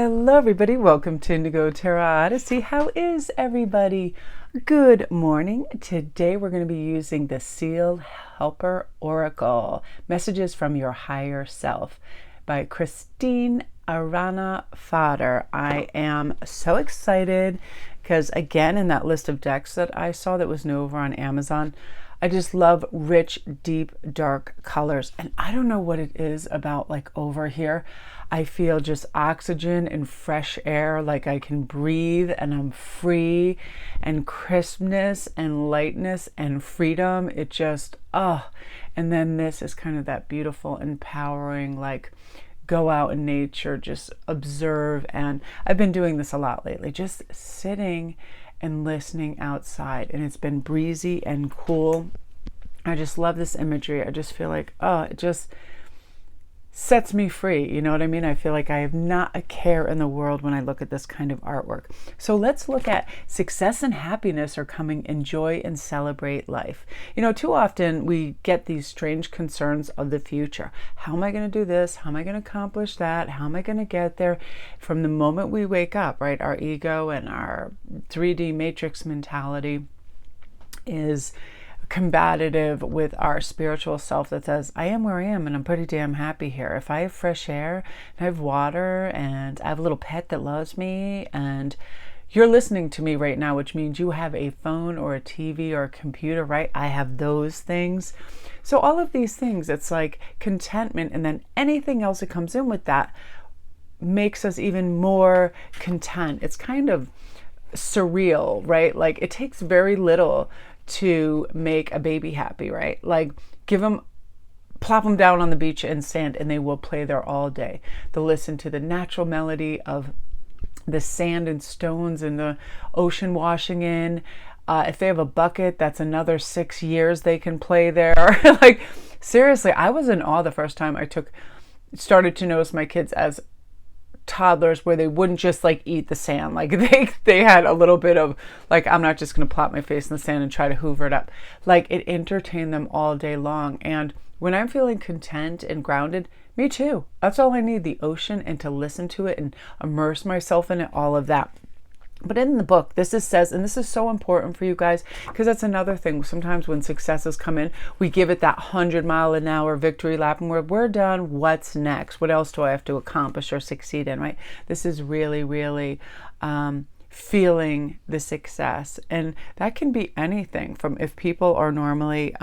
Hello everybody, welcome to Indigo Tarot Odyssey. How is everybody? Good morning. Today we're going to be using the Seal Helper Oracle, Messages from Your Higher Self by Christine Arana Fodder. I am so excited because again, in that list of decks that I saw that was new over on Amazon, I just love rich, deep, dark colors. And I don't know what it is about like over here. I feel just oxygen and fresh air, like I can breathe and I'm free, and crispness and lightness and freedom. It just, and then this is kind of that beautiful, empowering, like go out in nature, just observe. And I've been doing this a lot lately, just sitting and listening outside, and it's been breezy and cool. I just love this imagery. I just feel like, it just sets me free. You know what I mean? I feel like I have not a care in the world when I look at this kind of artwork. So let's look at success and happiness are coming. Enjoy and celebrate life. You know, too often we get these strange concerns of the future. How am I going to do this? How am I going to accomplish that? How am I going to get there? From the moment we wake up, right? Our ego and our 3D matrix mentality is combative with our spiritual self that says, I am where I am and I'm pretty damn happy here. If I have fresh air and I have water and I have a little pet that loves me, and you're listening to me right now, which means you have a phone or a TV or a computer, right? I have those things. So all of these things, it's like contentment, and then anything else that comes in with that makes us even more content. It's kind of surreal, right? Like it takes very little to make a baby happy, right? Like plop them down on the beach in sand and they will play there all day. They'll listen to the natural melody of the sand and stones and the ocean washing in. If they have a bucket, that's another 6 years they can play there. Like seriously, I was in awe the first time I started to notice my kids as toddlers, where they wouldn't just like eat the sand. Like they had a little bit of like, I'm not just going to plop my face in the sand and try to hoover it up. Like it entertained them all day long. And when I'm feeling content and grounded, me too. That's all I need, the ocean, and to listen to it and immerse myself in it, all of that. But in the book, this says, and this is so important for you guys, because that's another thing. Sometimes when successes come in, we give it that 100-mile-an-hour victory lap, and we're done. What's next? What else do I have to accomplish or succeed in, right? This is really, really feeling the success. And that can be anything from, if people are normally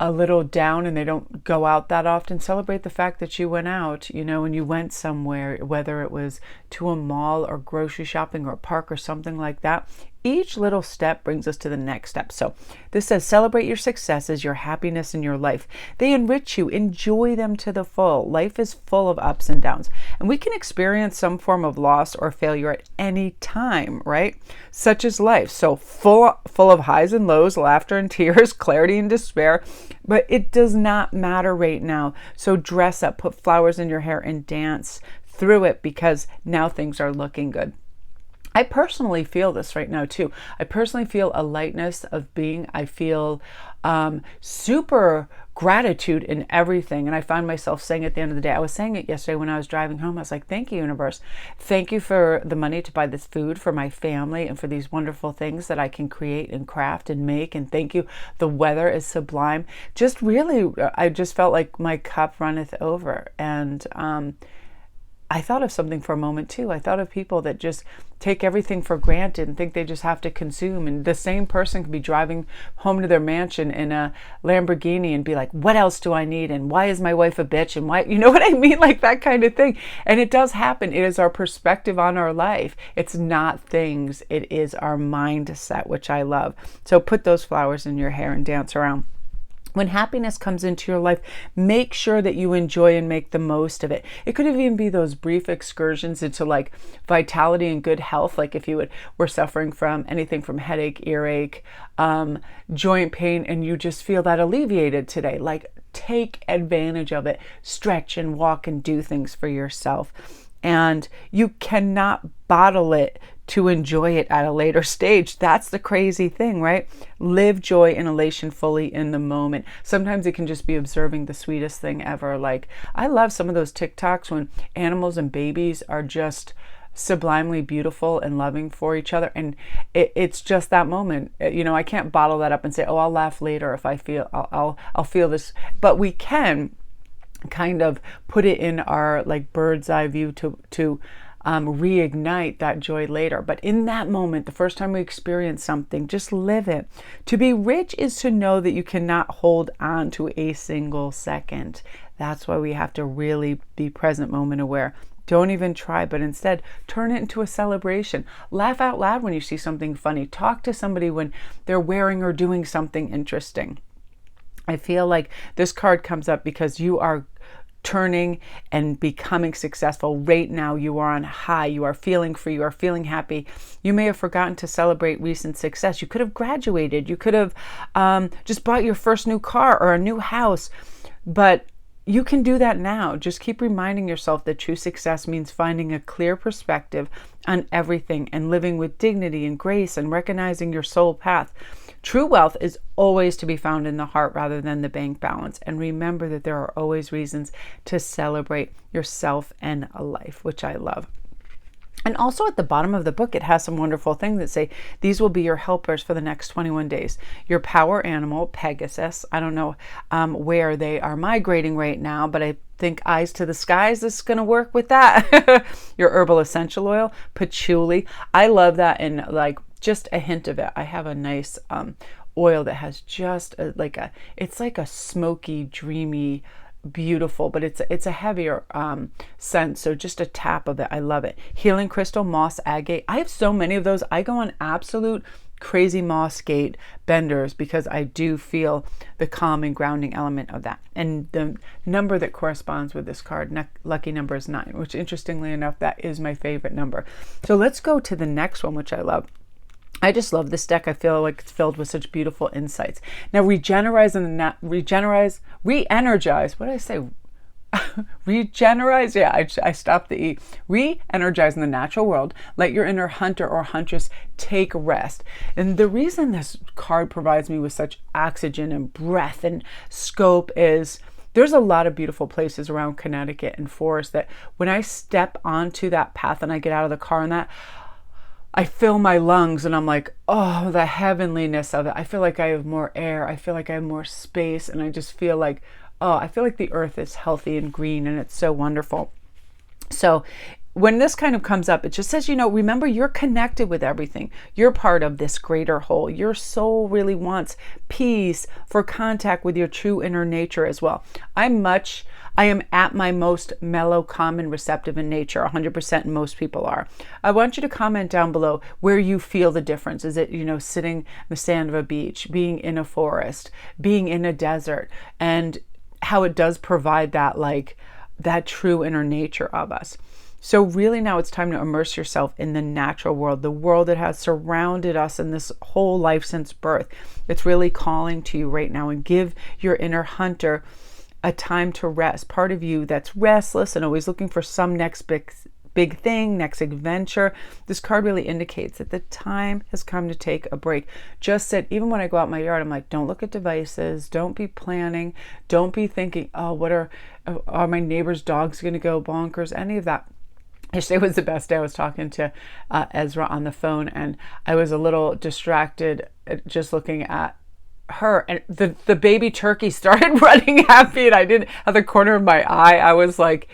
a little down and they don't go out that often, celebrate the fact that you went out, you know, and you went somewhere, whether it was to a mall or grocery shopping or a park or something like that. Each little step brings us to the next step. So this says, celebrate your successes, your happiness in your life. They enrich you. Enjoy them to the full. Life is full of ups and downs, and we can experience some form of loss or failure at any time, right? Such is life. So full of highs and lows, laughter and tears, clarity and despair. But it does not matter right now. So dress up, put flowers in your hair, and dance through it, because now things are looking good. I personally feel this right now too. I personally feel a lightness of being. I feel super gratitude in everything. And I find myself saying at the end of the day, I was saying it yesterday when I was driving home, I was like, thank you, universe. Thank you for the money to buy this food for my family and for these wonderful things that I can create and craft and make. And thank you. The weather is sublime. Just really, I just felt like my cup runneth over. And I thought of something for a moment too. I thought of people that just take everything for granted and think they just have to consume. And the same person could be driving home to their mansion in a Lamborghini and be like, what else do I need? And why is my wife a bitch? And why, you know what I mean? Like that kind of thing. And it does happen. It is our perspective on our life. It's not things. It is our mindset, which I love. So put those flowers in your hair and dance around. When happiness comes into your life, make sure that you enjoy and make the most of it. It could even be those brief excursions into like vitality and good health. Like if you were suffering from anything from headache, earache, joint pain, and you just feel that alleviated today, like take advantage of it, stretch and walk and do things for yourself. And you cannot bottle it to enjoy it at a later stage. That's the crazy thing, right? Live joy and elation fully in the moment. Sometimes it can just be observing the sweetest thing ever. Like, I love some of those TikToks when animals and babies are just sublimely beautiful and loving for each other, and it's just that moment. I can't bottle that up and say, oh, I'll laugh later if I feel I'll feel this, but we can kind of put it in our like bird's eye view to reignite that joy later. But in that moment, the first time we experience something, just live it. To be rich is to know that you cannot hold on to a single second. That's why we have to really be present moment aware. Don't even try, but instead turn it into a celebration. Laugh out loud when you see something funny. Talk to somebody when they're wearing or doing something interesting. I feel like this card comes up because you are turning and becoming successful right now. You are on high. You are feeling free. You are feeling happy. You may have forgotten to celebrate recent success. You could have graduated. You could have just bought your first new car or a new house, but you can do that now. Just keep reminding yourself that true success means finding a clear perspective on everything and living with dignity and grace and recognizing your soul path. True wealth is always to be found in the heart rather than the bank balance. And remember that there are always reasons to celebrate yourself and a life, which I love. And also at the bottom of the book, it has some wonderful things that say, these will be your helpers for the next 21 days. Your power animal, Pegasus. I don't know where they are migrating right now, but I think eyes to the skies is going to work with that. Your herbal essential oil, patchouli. I love that, and like just a hint of it. I have a nice oil that has just it's like a smoky, dreamy, beautiful, but it's a heavier scent, so just a tap of it. I love it. Healing crystal, moss agate. I have so many of those. I go on absolute crazy moss gate benders because I do feel the calming, grounding element of that. And the number that corresponds with this card, lucky number, is 9, which interestingly enough, that is my favorite number. So let's go to the next one, which I love. I just love this deck. I feel like it's filled with such beautiful insights. Now, re-energize. What did I say? Re-energize. Yeah, I stopped the E. Re-energize in the natural world. Let your inner hunter or huntress take rest. And the reason this card provides me with such oxygen and breath and scope is there's a lot of beautiful places around Connecticut and forest that when I step onto that path and I get out of the car and that, I fill my lungs and I'm like, oh, the heavenliness of it. I feel like I have more air. I feel like I have more space. And I just feel like, oh, I feel like the earth is healthy and green and it's so wonderful. So when this kind of comes up, it just says, remember, you're connected with everything. You're part of this greater whole. Your soul really wants peace for contact with your true inner nature as well. I am at my most mellow, calm, and receptive in nature, 100%, and most people are. I want you to comment down below where you feel the difference. Is it, sitting in the sand of a beach, being in a forest, being in a desert, and how it does provide that true inner nature of us. So really now it's time to immerse yourself in the natural world, the world that has surrounded us in this whole life since birth. It's really calling to you right now, and give your inner hunter a time to rest. Part of you that's restless and always looking for some next big thing, next adventure. This card really indicates that the time has come to take a break. Just sit. Even when I go out my yard, I'm like, don't look at devices. Don't be planning. Don't be thinking, oh, what are my neighbor's dogs going to go bonkers? Any of that. Yesterday was the best day. I was talking to Ezra on the phone, and I was a little distracted just looking at her, and the baby turkey started running at me, and I didn't have the corner of my eye. I was like,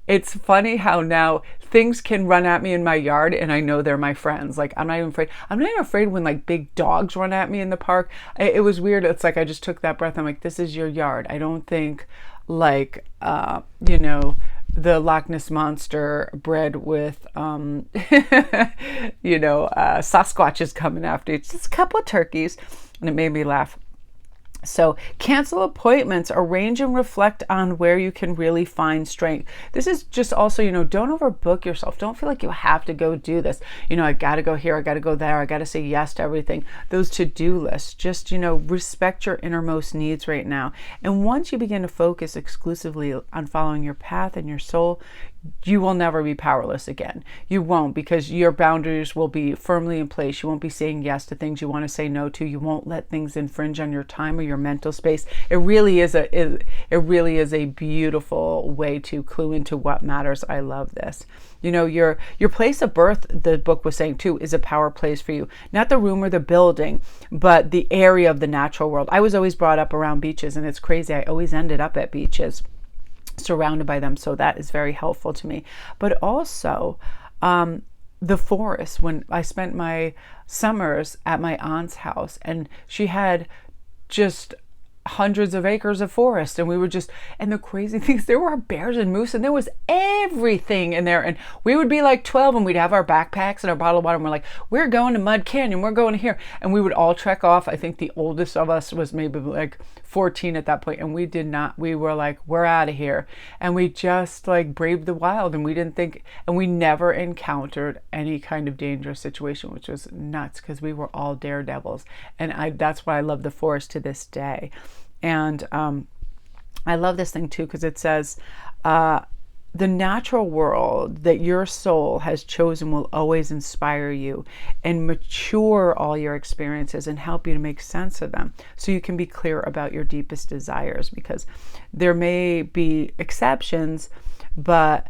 it's funny how now things can run at me in my yard and I know they're my friends. Like, I'm not even afraid. I'm not even afraid when like big dogs run at me in the park. It was weird. It's like I just took that breath. I'm like, this is your yard. I don't think like the Loch Ness Monster bred with Sasquatch is coming after you. It's just a couple of turkeys, and it made me laugh. So cancel appointments, arrange and reflect on where you can really find strength. This is just also, don't overbook yourself. Don't feel like you have to go do this. I got to go here. I got to go there. I got to say yes to everything. Those to-do lists, just, respect your innermost needs right now. And once you begin to focus exclusively on following your path and your soul, you will never be powerless again. You won't, because your boundaries will be firmly in place. You won't be saying yes to things you want to say no to. You won't let things infringe on your time or your mental space. It really is a beautiful way to clue into what matters. I love this. Your place of birth, the book was saying too, is a power place for you. Not the room or the building, but the area of the natural world. I was always brought up around beaches, and it's crazy. I always ended up at beaches, surrounded by them, so that is very helpful to me. But also the forest, when I spent my summers at my aunt's house, and she had just hundreds of acres of forest, and we were just, and the crazy things, there were bears and moose, and there was everything in there, and we would be like 12, and we'd have our backpacks and our bottle of water, and we're like, we're going to Mud Canyon, we're going here, and we would all trek off. I think the oldest of us was maybe like 14 at that point, and we were like, we're out of here, and we just like braved the wild, and we didn't think, and we never encountered any kind of dangerous situation, which was nuts, because we were all daredevils. And that's why I love the forest to this day. And I love this thing too, because it says the natural world that your soul has chosen will always inspire you and mature all your experiences and help you to make sense of them, so you can be clear about your deepest desires. Because there may be exceptions, but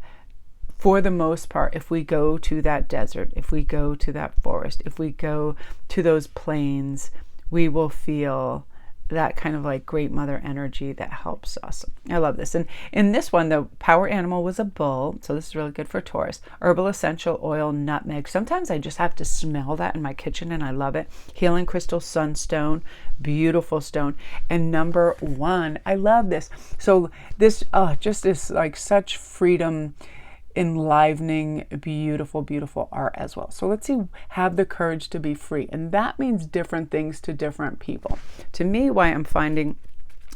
for the most part, if we go to that desert, if we go to that forest, if we go to those plains, we will feel that kind of like great mother energy that helps us. I love this. And in this one, the power animal was a bull. So this is really good for Taurus. Herbal essential oil, nutmeg. Sometimes I just have to smell that in my kitchen, and I love it. Healing crystal sunstone, beautiful stone. And number 1, I love this. So this just is like such freedom, enlivening, beautiful art as well. So let's see, have the courage to be free. And that means different things to different people. To me, why I'm finding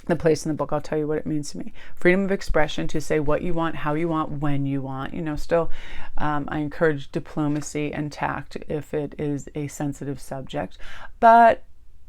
the place in the book, I'll tell you what it means to me. Freedom of expression, to say what you want, how you want, when you want. Still, I encourage diplomacy and tact if it is a sensitive subject. But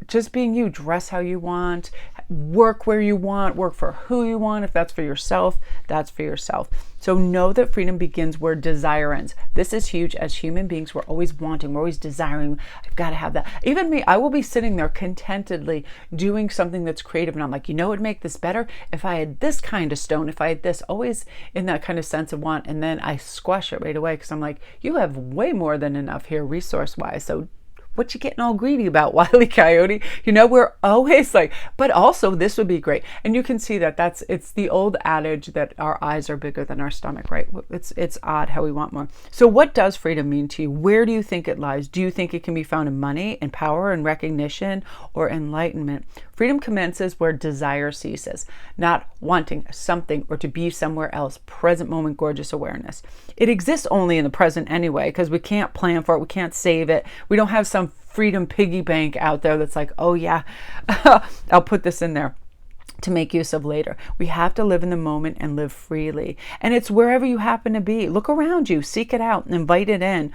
just being you, dress how you want, work where you want, work for who you want. If that's for yourself, that's for yourself. So know that freedom begins where desire ends. This is huge. As human beings, we're always wanting, we're always desiring. I've got to have that. Even me, I will be sitting there contentedly doing something that's creative, and I'm like, it would make this better if I had this kind of stone, if I had this, always in that kind of sense of want. And then I squash it right away, because I'm like, you have way more than enough here resource-wise. So what you getting all greedy about, Wile E. Coyote? We're always like, but also this would be great. And you can see that it's the old adage that our eyes are bigger than our stomach, right? It's odd how we want more. So what does freedom mean to you? Where do you think it lies? Do you think it can be found in money, in power, in recognition, or enlightenment? Freedom commences where desire ceases, not wanting something or to be somewhere else. Present moment, gorgeous awareness. It exists only in the present anyway, because we can't plan for it. We can't save it. We don't have some freedom piggy bank out there that's like, oh yeah, I'll put this in there to make use of later. We have to live in the moment and live freely. And it's wherever you happen to be. Look around you, seek it out, invite it in.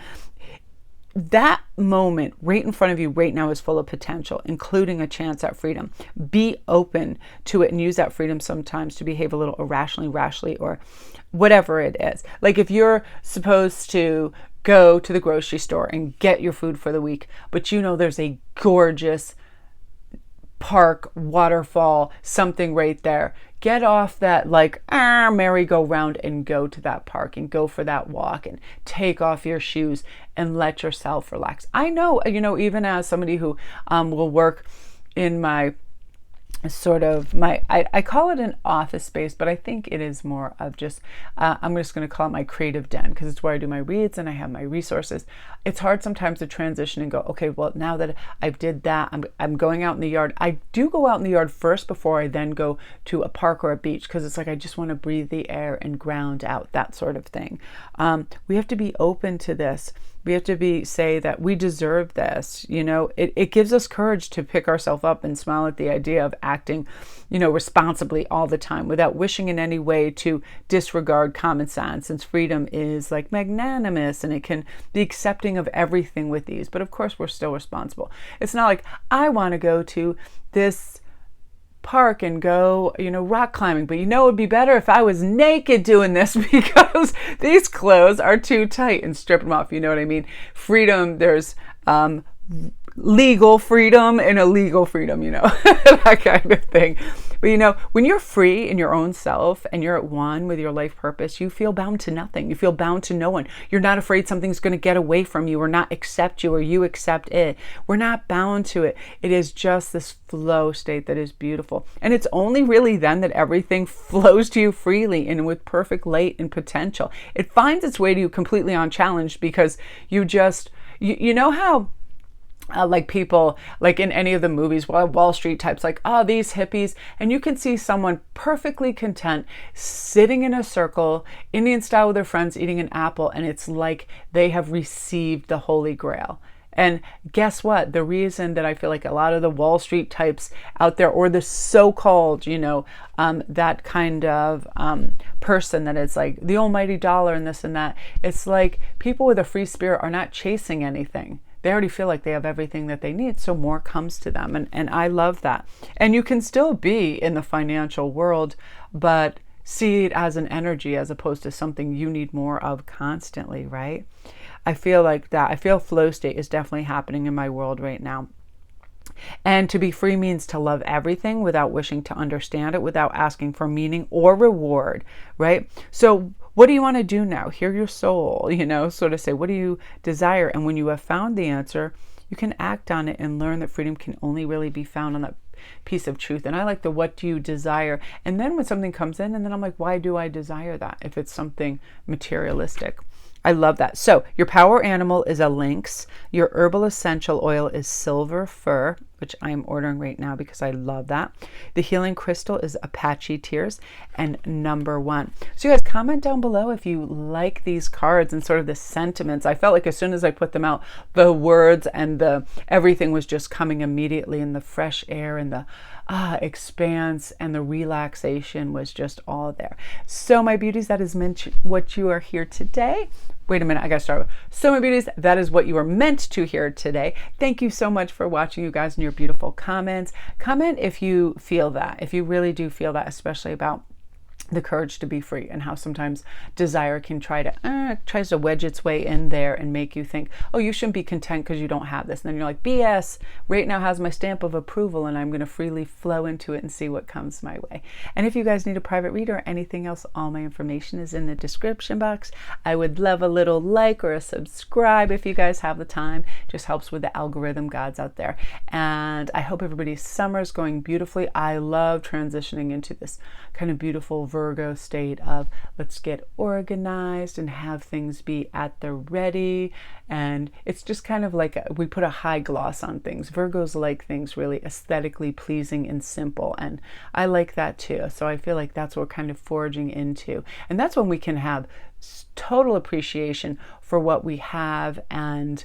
That moment right in front of you right now is full of potential, including a chance at freedom. Be open to it and use that freedom sometimes to behave a little irrationally, rashly, or whatever it is. Like if you're supposed to go to the grocery store and get your food for the week, but there's a gorgeous park, waterfall, something right there. Get off that merry-go-round and go to that park and go for that walk and take off your shoes and let yourself relax. I know, even as somebody who will work in my I call it an office space, but I think it is more of just, I'm just going to call it my creative den, because it's where I do my reads and I have my resources. It's hard sometimes to transition and go, okay, well, now that I did that, I'm going out in the yard. I do go out in the yard first before I then go to a park or a beach, because it's like, I just want to breathe the air and ground out, that sort of thing. We have to be open to this. We have to say that we deserve this. It gives us courage to pick ourselves up and smile at the idea of acting, responsibly all the time without wishing in any way to disregard common sense, since freedom is like magnanimous and it can be accepting of everything with ease. But of course, we're still responsible. It's not like I want to go to this park and go, rock climbing. But it would be better if I was naked doing this because these clothes are too tight, and strip them off. You know what I mean? Freedom, there's legal freedom and illegal freedom, that kind of thing. But when you're free in your own self and you're at one with your life purpose, you feel bound to nothing. You feel bound to no one. You're not afraid something's going to get away from you or not accept you or you accept it. We're not bound to it. It is just this flow state that is beautiful. And it's only really then that everything flows to you freely and with perfect light and potential. It finds its way to you completely unchallenged because you just, you know how like people, like in any of the movies, Wall Street types, like, oh, these hippies, and you can see someone perfectly content sitting in a circle, Indian style with their friends, eating an apple, and it's like they have received the Holy Grail. And guess what? The reason that I feel like a lot of the Wall Street types out there, or the so-called, that kind of person that is like the almighty dollar and this and that, it's like people with a free spirit are not chasing anything. They already feel like they have everything that they need, so more comes to them. And I love that. And you can still be in the financial world, but see it as an energy as opposed to something you need more of constantly, right? I feel like that. I feel flow state is definitely happening in my world right now. And to be free means to love everything without wishing to understand it, without asking for meaning or reward, right? So what do you want to do now? Hear your soul, sort of say, what do you desire? And when you have found the answer, you can act on it and learn that freedom can only really be found on that piece of truth. And I like the what do you desire? And then when something comes in, and then I'm like, why do I desire that if it's something materialistic? I love that. So your power animal is a lynx. Your herbal essential oil is silver fir, which I'm ordering right now because I love that. The healing crystal is Apache tears, and number 1. So you guys comment down below if you like these cards and sort of the sentiments. I felt like as soon as I put them out, the words and the everything was just coming immediately, and the fresh air and the expanse and the relaxation was just all there. So my beauties, that is meant what you are here today. Wait a minute, I gotta start with. So my beauties, that is what you are meant to hear today. Thank you so much for watching, you guys, and your beautiful comments. Comment if you feel that, if you really do feel that, especially about the courage to be free, and how sometimes desire can tries to wedge its way in there and make you think, oh, you shouldn't be content because you don't have this. And then you're like, BS, right now has my stamp of approval, and I'm going to freely flow into it and see what comes my way. And if you guys need a private read or anything else, all my information is in the description box. I would love a little like or a subscribe if you guys have the time. Just helps with the algorithm gods out there. And I hope everybody's summer is going beautifully. I love transitioning into this kind of beautiful Virgo state of let's get organized and have things be at the ready. And it's just kind of like we put a high gloss on things. Virgos like things really aesthetically pleasing and simple, and I like that too. So I feel like that's what we're kind of forging into, and that's when we can have total appreciation for what we have and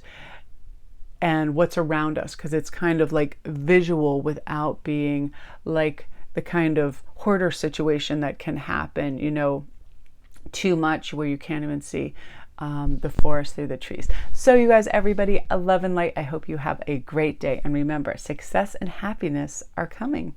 what's around us, because it's kind of like visual without being like the kind of hoarder situation that can happen, too much where you can't even see the forest through the trees. So you guys, everybody, love and light. I hope you have a great day. And remember, success and happiness are coming.